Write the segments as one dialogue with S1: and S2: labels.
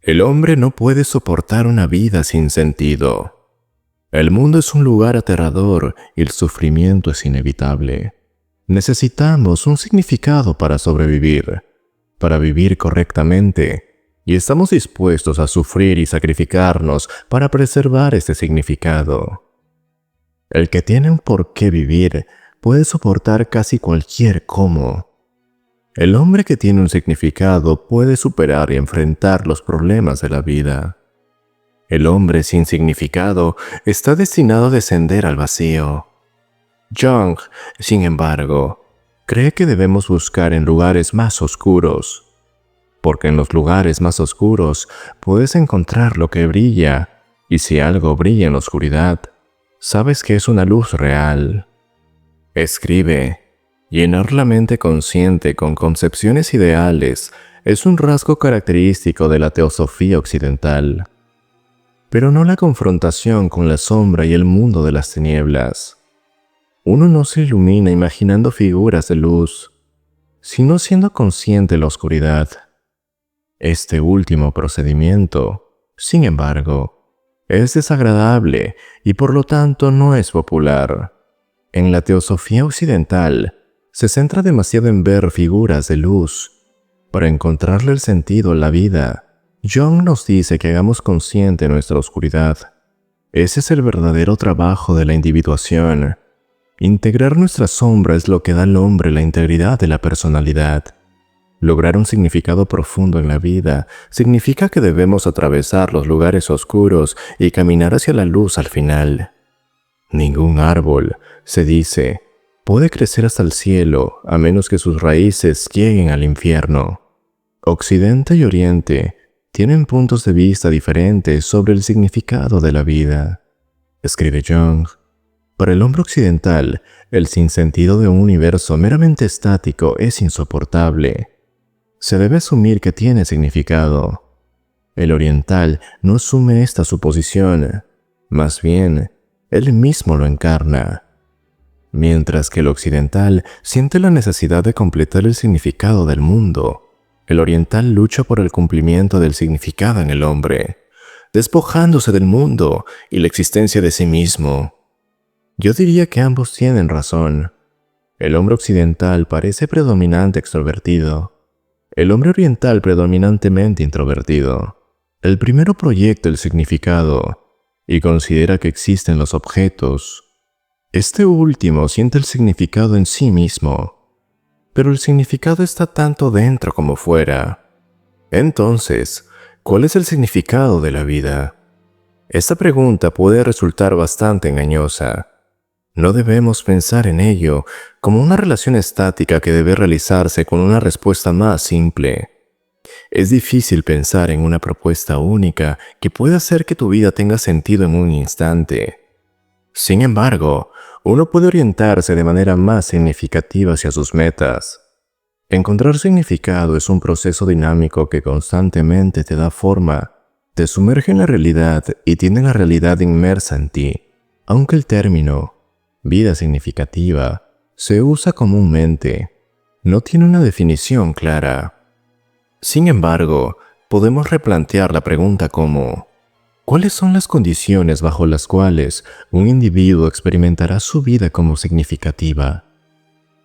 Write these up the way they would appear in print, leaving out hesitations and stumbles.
S1: El hombre no puede soportar una vida sin sentido. El mundo es un lugar aterrador y el sufrimiento es inevitable. Necesitamos un significado para sobrevivir, para vivir correctamente, y estamos dispuestos a sufrir y sacrificarnos para preservar ese significado. El que tiene un por qué vivir puede soportar casi cualquier cómo. El hombre que tiene un significado puede superar y enfrentar los problemas de la vida. El hombre sin significado está destinado a descender al vacío. Jung, sin embargo, cree que debemos buscar en lugares más oscuros, porque en los lugares más oscuros puedes encontrar lo que brilla, y si algo brilla en la oscuridad, sabes que es una luz real. Escribe: llenar la mente consciente con concepciones ideales es un rasgo característico de la teosofía occidental, pero no la confrontación con la sombra y el mundo de las tinieblas. Uno no se ilumina imaginando figuras de luz, sino siendo consciente de la oscuridad. Este último procedimiento, sin embargo, es desagradable y por lo tanto no es popular. En la teosofía occidental, se centra demasiado en ver figuras de luz. Para encontrarle el sentido a la vida, Jung nos dice que hagamos consciente nuestra oscuridad. Ese es el verdadero trabajo de la individuación. Integrar nuestra sombra es lo que da al hombre la integridad de la personalidad. Lograr un significado profundo en la vida significa que debemos atravesar los lugares oscuros y caminar hacia la luz al final. Ningún árbol, se dice, puede crecer hasta el cielo a menos que sus raíces lleguen al infierno. Occidente y Oriente tienen puntos de vista diferentes sobre el significado de la vida. Escribe Jung: para el hombre occidental, el sinsentido de un universo meramente estático es insoportable. Se debe asumir que tiene significado. El oriental no asume esta suposición, más bien, él mismo lo encarna. Mientras que el occidental siente la necesidad de completar el significado del mundo, el oriental lucha por el cumplimiento del significado en el hombre, despojándose del mundo y la existencia de sí mismo. Yo diría que ambos tienen razón. El hombre occidental parece predominante extrovertido, el hombre oriental predominantemente introvertido. El primero proyecta el significado y considera que existen los objetos. Este último siente el significado en sí mismo, pero el significado está tanto dentro como fuera. Entonces, ¿cuál es el significado de la vida? Esta pregunta puede resultar bastante engañosa. No debemos pensar en ello como una relación estática que debe realizarse con una respuesta más simple. Es difícil pensar en una propuesta única que pueda hacer que tu vida tenga sentido en un instante. Sin embargo, uno puede orientarse de manera más significativa hacia sus metas. Encontrar significado es un proceso dinámico que constantemente te da forma, te sumerge en la realidad y tiene la realidad inmersa en ti. Aunque el término vida significativa se usa comúnmente, no tiene una definición clara. Sin embargo, podemos replantear la pregunta como: ¿cuáles son las condiciones bajo las cuales un individuo experimentará su vida como significativa?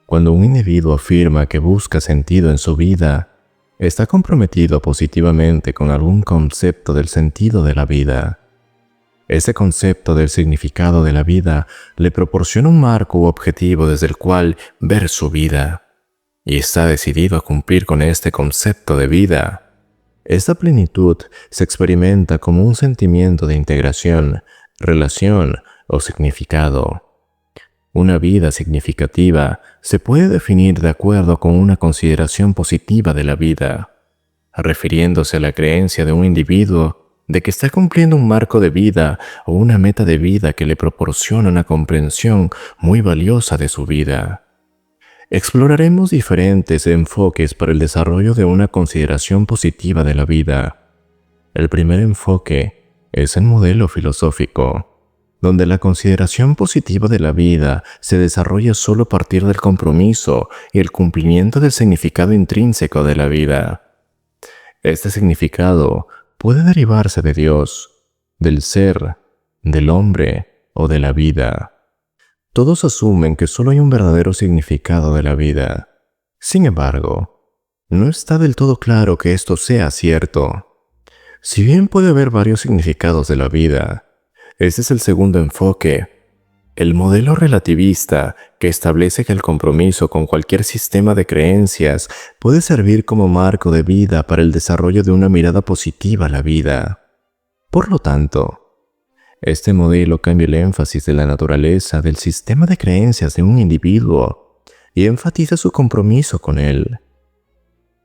S1: Cuando un individuo afirma que busca sentido en su vida, está comprometido positivamente con algún concepto del sentido de la vida. Ese concepto del significado de la vida le proporciona un marco u objetivo desde el cual ver su vida, y está decidido a cumplir con este concepto de vida. Esta plenitud se experimenta como un sentimiento de integración, relación o significado. Una vida significativa se puede definir de acuerdo con una consideración positiva de la vida, refiriéndose a la creencia de un individuo de que está cumpliendo un marco de vida o una meta de vida que le proporciona una comprensión muy valiosa de su vida. Exploraremos diferentes enfoques para el desarrollo de una consideración positiva de la vida. El primer enfoque es el modelo filosófico, donde la consideración positiva de la vida se desarrolla solo a partir del compromiso y el cumplimiento del significado intrínseco de la vida. Este significado puede derivarse de Dios, del ser, del hombre o de la vida. Todos asumen que solo hay un verdadero significado de la vida. Sin embargo, no está del todo claro que esto sea cierto. Si bien puede haber varios significados de la vida, este es el segundo enfoque, el modelo relativista, que establece que el compromiso con cualquier sistema de creencias puede servir como marco de vida para el desarrollo de una mirada positiva a la vida. Por lo tanto, este modelo cambia el énfasis de la naturaleza del sistema de creencias de un individuo y enfatiza su compromiso con él.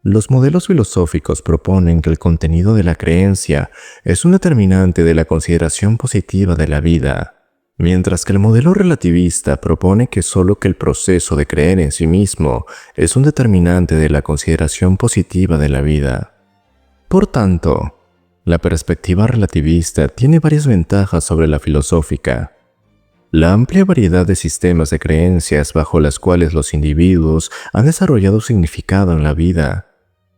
S1: Los modelos filosóficos proponen que el contenido de la creencia es un determinante de la consideración positiva de la vida, mientras que el modelo relativista propone que solo que el proceso de creer en sí mismo es un determinante de la consideración positiva de la vida. Por tanto, la perspectiva relativista tiene varias ventajas sobre la filosófica. La amplia variedad de sistemas de creencias bajo las cuales los individuos han desarrollado significado en la vida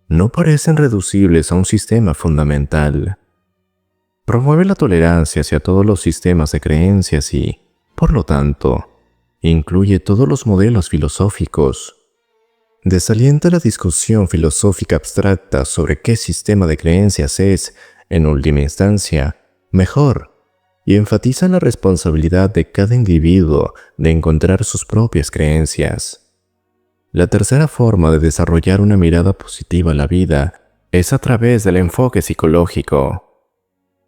S1: no parecen reducibles a un sistema fundamental. Promueve la tolerancia hacia todos los sistemas de creencias y, por lo tanto, incluye todos los modelos filosóficos. Desalienta la discusión filosófica abstracta sobre qué sistema de creencias es, en última instancia, mejor, y enfatiza la responsabilidad de cada individuo de encontrar sus propias creencias. La tercera forma de desarrollar una mirada positiva a la vida es a través del enfoque psicológico.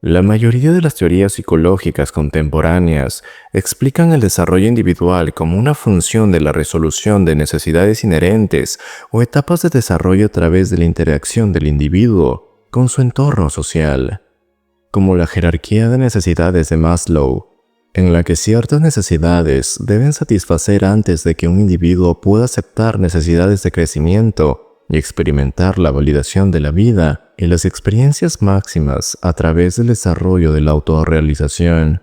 S1: La mayoría de las teorías psicológicas contemporáneas explican el desarrollo individual como una función de la resolución de necesidades inherentes o etapas de desarrollo a través de la interacción del individuo con su entorno social, como la jerarquía de necesidades de Maslow, en la que ciertas necesidades deben satisfacer antes de que un individuo pueda aceptar necesidades de crecimiento y experimentar la validación de la vida y las experiencias máximas a través del desarrollo de la autorrealización.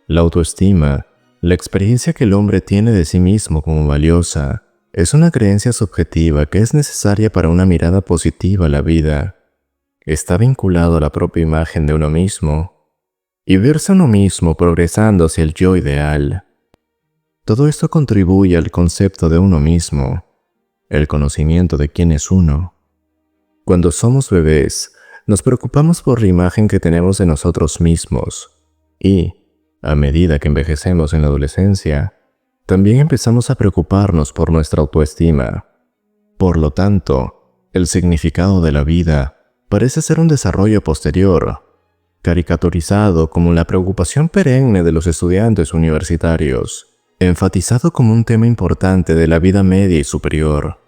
S1: La autoestima, la experiencia que el hombre tiene de sí mismo como valiosa, es una creencia subjetiva que es necesaria para una mirada positiva a la vida. Está vinculado a la propia imagen de uno mismo y verse a uno mismo progresando hacia el yo ideal. Todo esto contribuye al concepto de uno mismo, el conocimiento de quién es uno. Cuando somos bebés, nos preocupamos por la imagen que tenemos de nosotros mismos y, a medida que envejecemos en la adolescencia, también empezamos a preocuparnos por nuestra autoestima. Por lo tanto, el significado de la vida parece ser un desarrollo posterior, caricaturizado como la preocupación perenne de los estudiantes universitarios, enfatizado como un tema importante de la vida media y superior.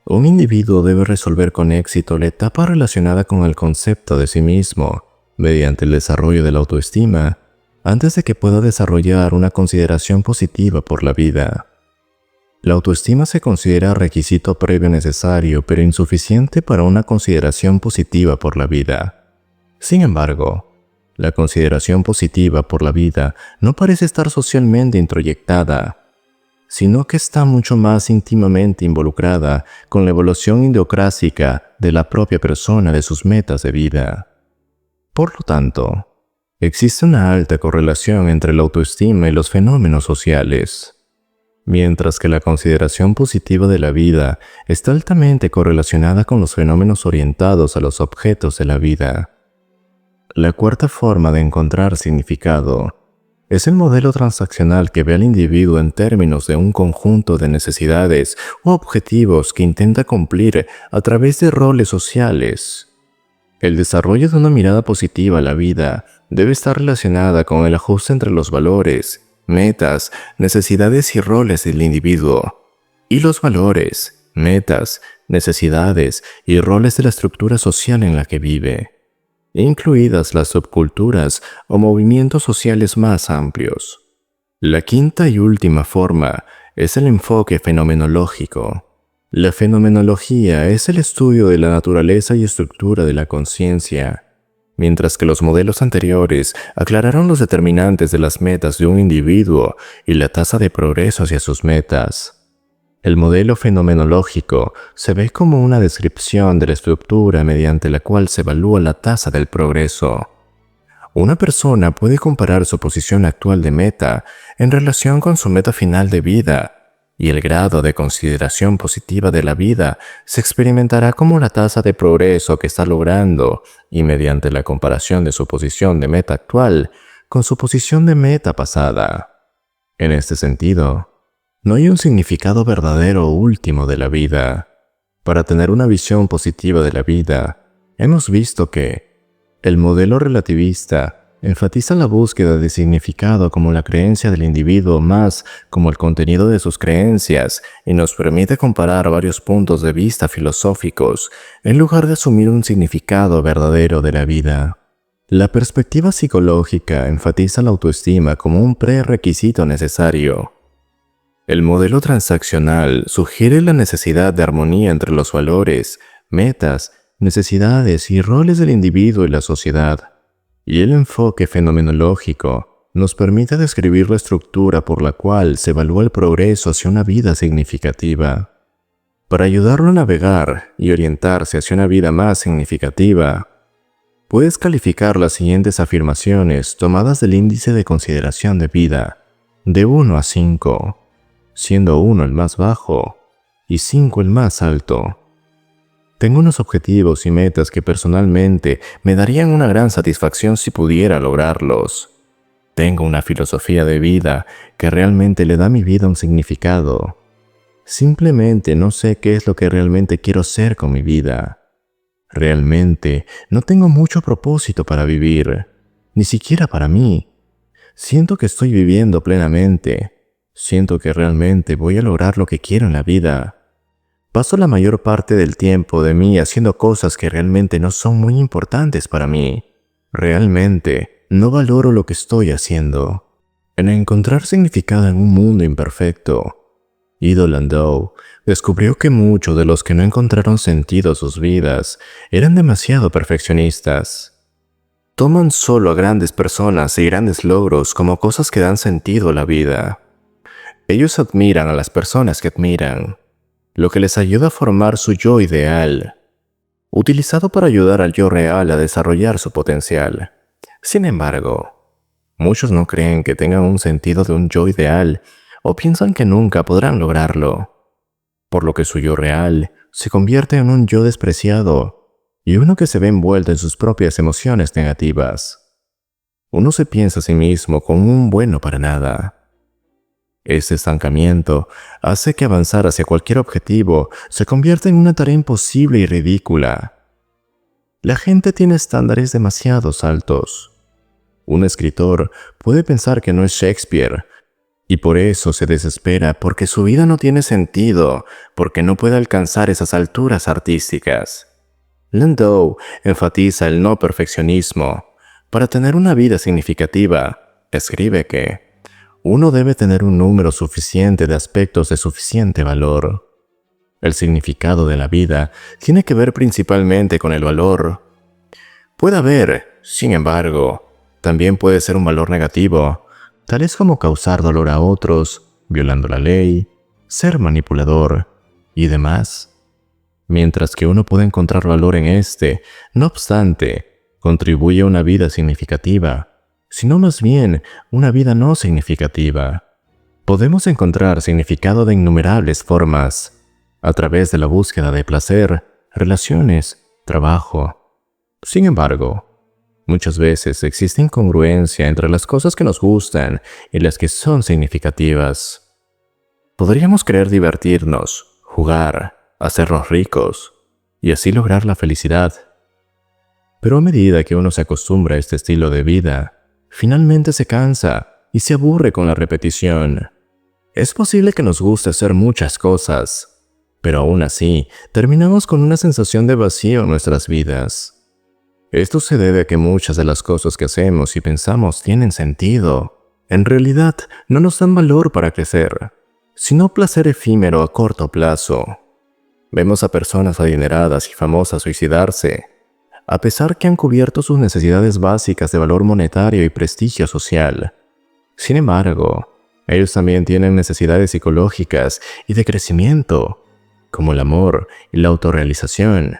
S1: Un individuo debe resolver con éxito la etapa relacionada con el concepto de sí mismo, mediante el desarrollo de la autoestima, antes de que pueda desarrollar una consideración positiva por la vida. La autoestima se considera requisito previo necesario, pero insuficiente para una consideración positiva por la vida. Sin embargo, la consideración positiva por la vida no parece estar socialmente introyectada, sino que está mucho más íntimamente involucrada con la evolución idiosincrásica de la propia persona de sus metas de vida. Por lo tanto, existe una alta correlación entre la autoestima y los fenómenos sociales, mientras que la consideración positiva de la vida está altamente correlacionada con los fenómenos orientados a los objetos de la vida. La cuarta forma de encontrar significado es el modelo transaccional que ve al individuo en términos de un conjunto de necesidades u objetivos que intenta cumplir a través de roles sociales. El desarrollo de una mirada positiva a la vida debe estar relacionada con el ajuste entre los valores, metas, necesidades y roles del individuo, y los valores, metas, necesidades y roles de la estructura social en la que vive, incluidas las subculturas o movimientos sociales más amplios. La quinta y última forma es el enfoque fenomenológico. La fenomenología es el estudio de la naturaleza y estructura de la conciencia, mientras que los modelos anteriores aclararon los determinantes de las metas de un individuo y la tasa de progreso hacia sus metas. El modelo fenomenológico se ve como una descripción de la estructura mediante la cual se evalúa la tasa del progreso. Una persona puede comparar su posición actual de meta en relación con su meta final de vida, y el grado de consideración positiva de la vida se experimentará como la tasa de progreso que está logrando, y mediante la comparación de su posición de meta actual con su posición de meta pasada. En este sentido, no hay un significado verdadero o último de la vida. Para tener una visión positiva de la vida, hemos visto que el modelo relativista enfatiza la búsqueda de significado como la creencia del individuo más como el contenido de sus creencias, y nos permite comparar varios puntos de vista filosóficos en lugar de asumir un significado verdadero de la vida. La perspectiva psicológica enfatiza la autoestima como un prerequisito necesario. El modelo transaccional sugiere la necesidad de armonía entre los valores, metas, necesidades y roles del individuo y la sociedad. Y el enfoque fenomenológico nos permite describir la estructura por la cual se evalúa el progreso hacia una vida significativa. Para ayudarlo a navegar y orientarse hacia una vida más significativa, puedes calificar las siguientes afirmaciones tomadas del índice de consideración de vida, de 1 a 5, siendo 1 el más bajo y 5 el más alto. Tengo unos objetivos y metas que personalmente me darían una gran satisfacción si pudiera lograrlos. Tengo una filosofía de vida que realmente le da a mi vida un significado. Simplemente no sé qué es lo que realmente quiero ser con mi vida. Realmente no tengo mucho propósito para vivir, ni siquiera para mí. Siento que estoy viviendo plenamente. Siento que realmente voy a lograr lo que quiero en la vida. Paso la mayor parte del tiempo de mí haciendo cosas que realmente no son muy importantes para mí. Realmente no valoro lo que estoy haciendo. En encontrar significado en un mundo imperfecto, Ido Landau descubrió que muchos de los que no encontraron sentido a sus vidas eran demasiado perfeccionistas. Toman solo a grandes personas y grandes logros como cosas que dan sentido a la vida. Ellos admiran a las personas que admiran, lo que les ayuda a formar su yo ideal, utilizado para ayudar al yo real a desarrollar su potencial. Sin embargo, muchos no creen que tengan un sentido de un yo ideal o piensan que nunca podrán lograrlo, por lo que su yo real se convierte en un yo despreciado y uno que se ve envuelto en sus propias emociones negativas. Uno se piensa a sí mismo como un bueno para nada. Este estancamiento hace que avanzar hacia cualquier objetivo se convierta en una tarea imposible y ridícula. La gente tiene estándares demasiado altos. Un escritor puede pensar que no es Shakespeare, y por eso se desespera porque su vida no tiene sentido, porque no puede alcanzar esas alturas artísticas. Landau enfatiza el no perfeccionismo. Para tener una vida significativa, escribe que uno debe tener un número suficiente de aspectos de suficiente valor. El significado de la vida tiene que ver principalmente con el valor. Puede haber, sin embargo, también puede ser un valor negativo, tales como causar dolor a otros, violando la ley, ser manipulador y demás. Mientras que uno puede encontrar valor en este, no obstante, contribuye a una vida significativa, sino más bien una vida no significativa. Podemos encontrar significado de innumerables formas, a través de la búsqueda de placer, relaciones, trabajo. Sin embargo, muchas veces existe incongruencia entre las cosas que nos gustan y las que son significativas. Podríamos querer divertirnos, jugar, hacernos ricos y así lograr la felicidad. Pero a medida que uno se acostumbra a este estilo de vida, finalmente se cansa y se aburre con la repetición. Es posible que nos guste hacer muchas cosas, pero aún así terminamos con una sensación de vacío en nuestras vidas. Esto se debe a que muchas de las cosas que hacemos y pensamos tienen sentido. En realidad, no nos dan valor para crecer, sino placer efímero a corto plazo. Vemos a personas adineradas y famosas suicidarse, a pesar que han cubierto sus necesidades básicas de valor monetario y prestigio social. Sin embargo, Ellos también tienen necesidades psicológicas y de crecimiento, como el amor y la autorrealización.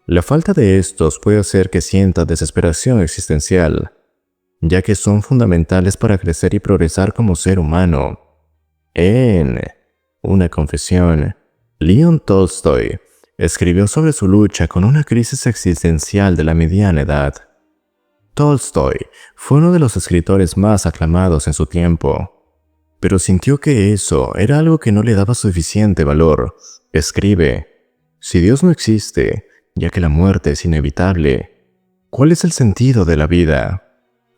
S1: La falta de estos puede hacer que sientas desesperación existencial, ya que son fundamentales para crecer y progresar como ser humano. En una confesión, León Tolstoy escribió sobre su lucha con una crisis existencial de la mediana edad. Tolstoy fue uno de los escritores más aclamados en su tiempo, pero sintió que eso era algo que no le daba suficiente valor. Escribe: si Dios no existe, ya que la muerte es inevitable, ¿cuál es el sentido de la vida?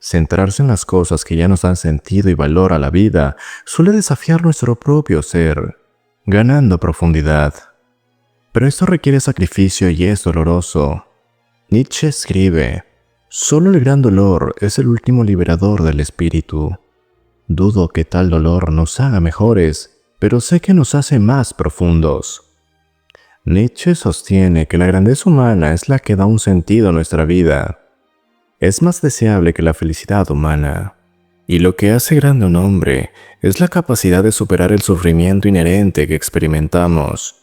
S1: Centrarse en las cosas que ya nos dan sentido y valor a la vida suele desafiar nuestro propio ser, ganando profundidad. Pero esto requiere sacrificio y es doloroso. Nietzsche escribe: solo el gran dolor es el último liberador del espíritu. Dudo que tal dolor nos haga mejores, pero sé que nos hace más profundos. Nietzsche sostiene que la grandeza humana es la que da un sentido a nuestra vida. Es más deseable que la felicidad humana. Y lo que hace grande a un hombre es la capacidad de superar el sufrimiento inherente que experimentamos.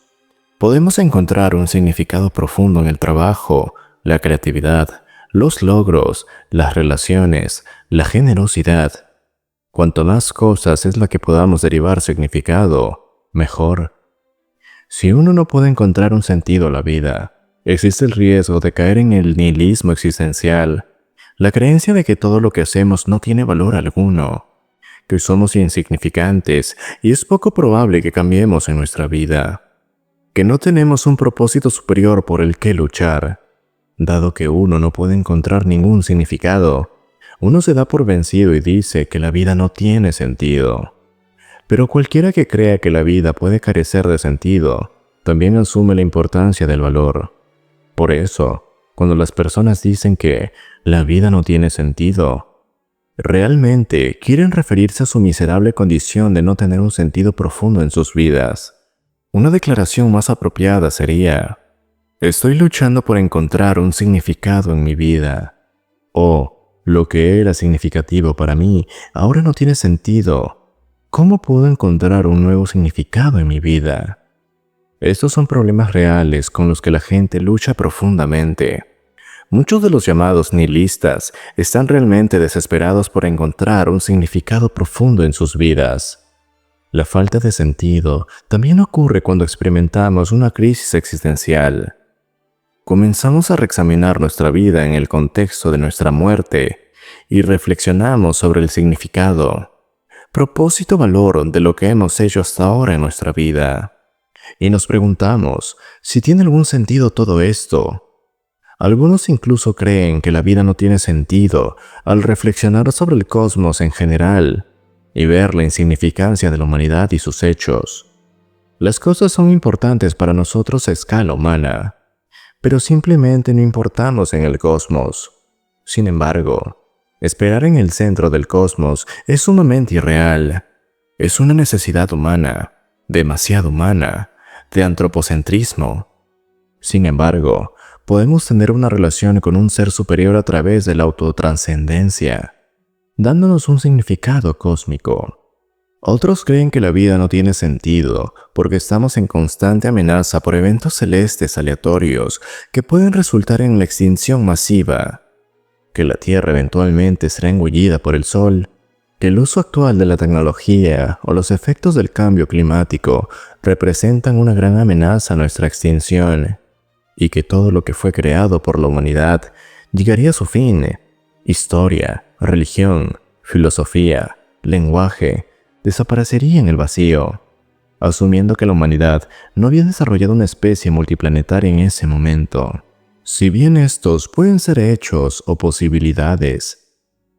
S1: Podemos encontrar un significado profundo en el trabajo, la creatividad, los logros, las relaciones, la generosidad. Cuanto más cosas es la que podamos derivar significado, mejor. Si uno no puede encontrar un sentido a la vida, existe el riesgo de caer en el nihilismo existencial, la creencia de que todo lo que hacemos no tiene valor alguno, que somos insignificantes y es poco probable que cambiemos en nuestra vida, que no tenemos un propósito superior por el que luchar. Dado que uno no puede encontrar ningún significado, uno se da por vencido y dice que la vida no tiene sentido. Pero cualquiera que crea que la vida puede carecer de sentido, también asume la importancia del valor. Por eso, cuando las personas dicen que la vida no tiene sentido, realmente quieren referirse a su miserable condición de no tener un sentido profundo en sus vidas. Una declaración más apropiada sería: estoy luchando por encontrar un significado en mi vida. O, lo que era significativo para mí ahora no tiene sentido. ¿Cómo puedo encontrar un nuevo significado en mi vida? Estos son problemas reales con los que la gente lucha profundamente. Muchos de los llamados nihilistas están realmente desesperados por encontrar un significado profundo en sus vidas. La falta de sentido también ocurre cuando experimentamos una crisis existencial. Comenzamos a reexaminar nuestra vida en el contexto de nuestra muerte y reflexionamos sobre el significado, propósito, valor de lo que hemos hecho hasta ahora en nuestra vida. Y nos preguntamos si tiene algún sentido todo esto. Algunos incluso creen que la vida no tiene sentido al reflexionar sobre el cosmos en general y ver la insignificancia de la humanidad y sus hechos. Las cosas son importantes para nosotros a escala humana, pero simplemente no importamos en el cosmos. Sin embargo, esperar en el centro del cosmos es sumamente irreal. Es una necesidad humana, demasiado humana, de antropocentrismo. Sin embargo, podemos tener una relación con un ser superior a través de la autotrascendencia, dándonos un significado cósmico. Otros creen que la vida no tiene sentido porque estamos en constante amenaza por eventos celestes aleatorios que pueden resultar en la extinción masiva, que la Tierra eventualmente será engullida por el Sol, que el uso actual de la tecnología o los efectos del cambio climático representan una gran amenaza a nuestra extinción, y que todo lo que fue creado por la humanidad llegaría a su fin. Historia, religión, filosofía, lenguaje, desaparecería en el vacío, asumiendo que la humanidad no había desarrollado una especie multiplanetaria en ese momento. Si bien estos pueden ser hechos o posibilidades,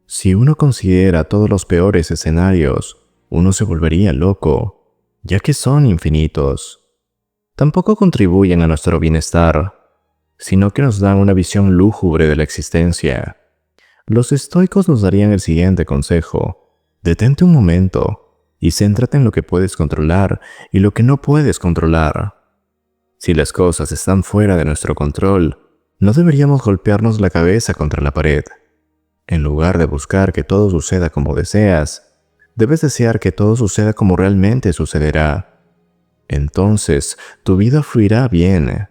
S1: si uno considera todos los peores escenarios, uno se volvería loco, ya que son infinitos. Tampoco contribuyen a nuestro bienestar, sino que nos dan una visión lúgubre de la existencia. Los estoicos nos darían el siguiente consejo: detente un momento y céntrate en lo que puedes controlar y lo que no puedes controlar. Si las cosas están fuera de nuestro control, no deberíamos golpearnos la cabeza contra la pared. En lugar de buscar que todo suceda como deseas, debes desear que todo suceda como realmente sucederá. Entonces, tu vida fluirá bien.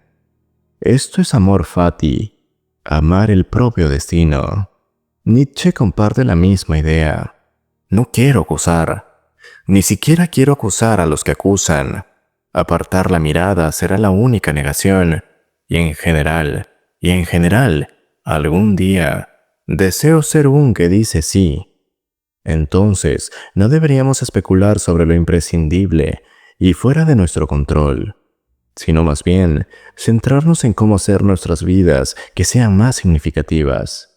S1: Esto es amor fati, amar el propio destino. Nietzsche comparte la misma idea. No quiero acusar. Ni siquiera quiero acusar a los que acusan. Apartar la mirada será la única negación. Y en general, algún día, deseo ser un que dice sí. Entonces, no deberíamos especular sobre lo imprescindible y fuera de nuestro control, sino más bien centrarnos en cómo hacer nuestras vidas que sean más significativas.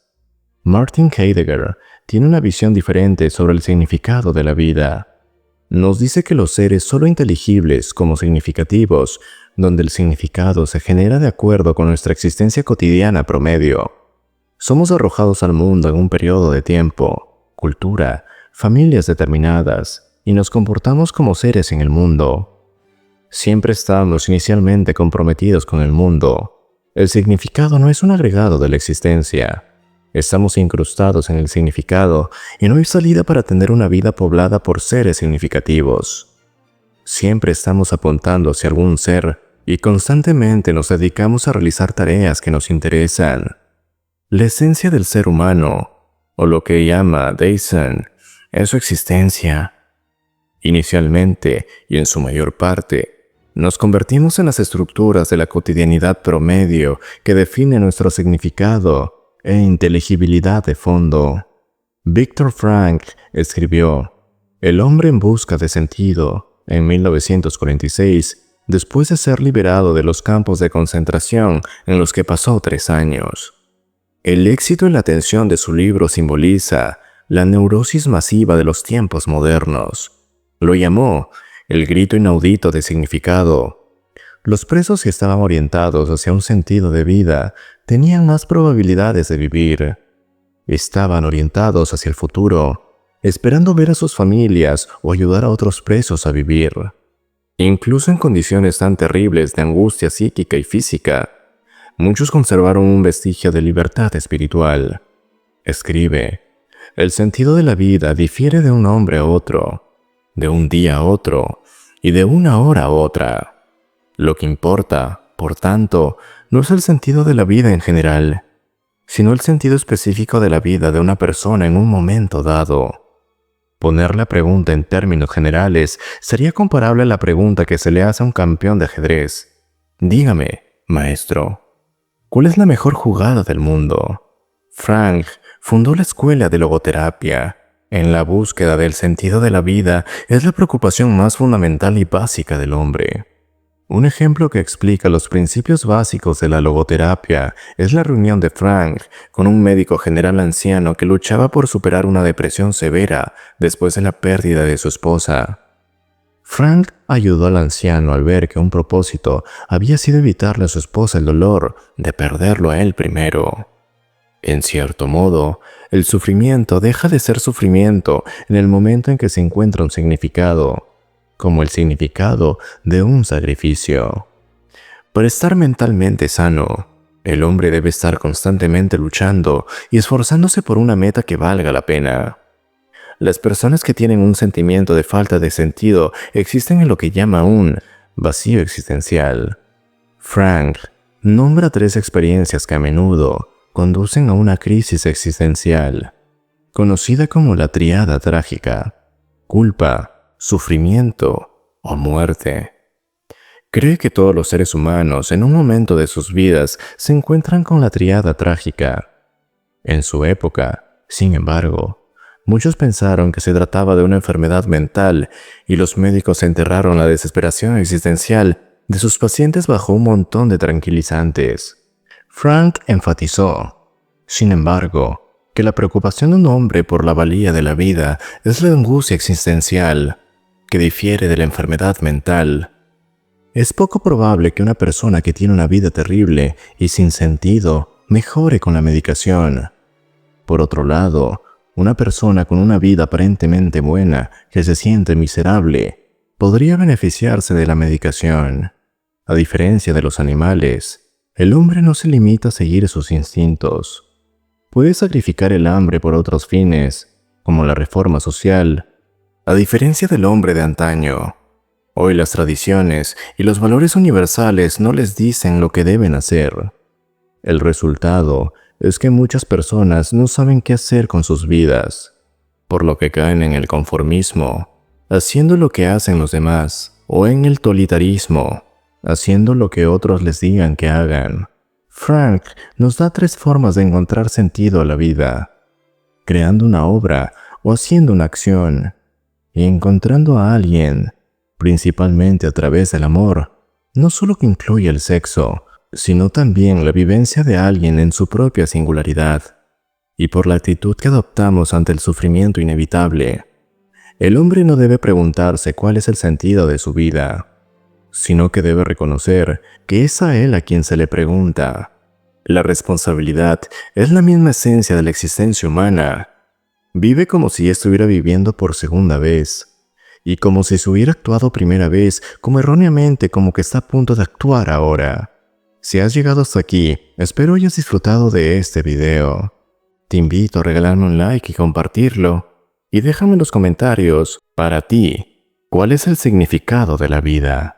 S1: Martin Heidegger tiene una visión diferente sobre el significado de la vida. Nos dice que los seres solo inteligibles como significativos, donde el significado se genera de acuerdo con nuestra existencia cotidiana promedio. Somos arrojados al mundo en un periodo de tiempo, cultura, familias determinadas, y nos comportamos como seres en el mundo. Siempre estamos inicialmente comprometidos con el mundo. El significado no es un agregado de la existencia. Estamos incrustados en el significado y no hay salida para tener una vida poblada por seres significativos. Siempre estamos apuntando hacia algún ser y constantemente nos dedicamos a realizar tareas que nos interesan. La esencia del ser humano, o lo que llama Dasein, es su existencia. Inicialmente, y en su mayor parte, nos convertimos en las estructuras de la cotidianidad promedio que define nuestro significado e inteligibilidad de fondo. Viktor Frankl escribió El hombre en busca de sentido en 1946, después de ser liberado de los campos de concentración en los que pasó 3 años. El éxito en la atención de su libro simboliza la neurosis masiva de los tiempos modernos. Lo llamó el grito inaudito de significado. Los presos que estaban orientados hacia un sentido de vida tenían más probabilidades de vivir. Estaban orientados hacia el futuro, esperando ver a sus familias o ayudar a otros presos a vivir. Incluso en condiciones tan terribles de angustia psíquica y física, muchos conservaron un vestigio de libertad espiritual. Escribe, el sentido de la vida difiere de un hombre a otro, de un día a otro y de una hora a otra. Lo que importa, por tanto, no es el sentido de la vida en general, sino el sentido específico de la vida de una persona en un momento dado. Poner la pregunta en términos generales sería comparable a la pregunta que se le hace a un campeón de ajedrez. Dígame, maestro, ¿cuál es la mejor jugada del mundo? Frankl fundó la escuela de logoterapia. En la búsqueda del sentido de la vida es la preocupación más fundamental y básica del hombre. Un ejemplo que explica los principios básicos de la logoterapia es la reunión de Frankl con un médico general anciano que luchaba por superar una depresión severa después de la pérdida de su esposa. Frankl ayudó al anciano al ver que un propósito había sido evitarle a su esposa el dolor de perderlo a él primero. En cierto modo, el sufrimiento deja de ser sufrimiento en el momento en que se encuentra un significado, como el significado de un sacrificio. Para estar mentalmente sano, el hombre debe estar constantemente luchando y esforzándose por una meta que valga la pena. Las personas que tienen un sentimiento de falta de sentido existen en lo que llama un vacío existencial. Frankl nombra 3 experiencias que a menudo conducen a una crisis existencial, conocida como la tríada trágica: culpa, sufrimiento o muerte. Cree que todos los seres humanos en un momento de sus vidas se encuentran con la tríada trágica. En su época, sin embargo, muchos pensaron que se trataba de una enfermedad mental y los médicos enterraron la desesperación existencial de sus pacientes bajo un montón de tranquilizantes. Frankl enfatizó, sin embargo, que la preocupación de un hombre por la valía de la vida es la angustia existencial, que difiere de la enfermedad mental. Es poco probable que una persona que tiene una vida terrible y sin sentido mejore con la medicación. Por otro lado, una persona con una vida aparentemente buena que se siente miserable podría beneficiarse de la medicación. A diferencia de los animales, el hombre no se limita a seguir sus instintos. Puede sacrificar el hambre por otros fines, como la reforma social, A diferencia del hombre de antaño, hoy las tradiciones y los valores universales no les dicen lo que deben hacer. El resultado es que muchas personas no saben qué hacer con sus vidas, por lo que caen en el conformismo, haciendo lo que hacen los demás, o en el totalitarismo, haciendo lo que otros les digan que hagan. Frank nos da 3 formas de encontrar sentido a la vida: creando una obra o haciendo una acción, y encontrando a alguien, principalmente a través del amor, no solo que incluye el sexo, sino también la vivencia de alguien en su propia singularidad, y por la actitud que adoptamos ante el sufrimiento inevitable. El hombre no debe preguntarse cuál es el sentido de su vida, sino que debe reconocer que es a él a quien se le pregunta. La responsabilidad es la misma esencia de la existencia humana. Vive como si estuviera viviendo por segunda vez, y como si se hubiera actuado primera vez, como erróneamente como que está a punto de actuar ahora. Si has llegado hasta aquí, espero hayas disfrutado de este video. Te invito a regalarme un like y compartirlo. Y déjame en los comentarios, para ti, ¿cuál es el significado de la vida?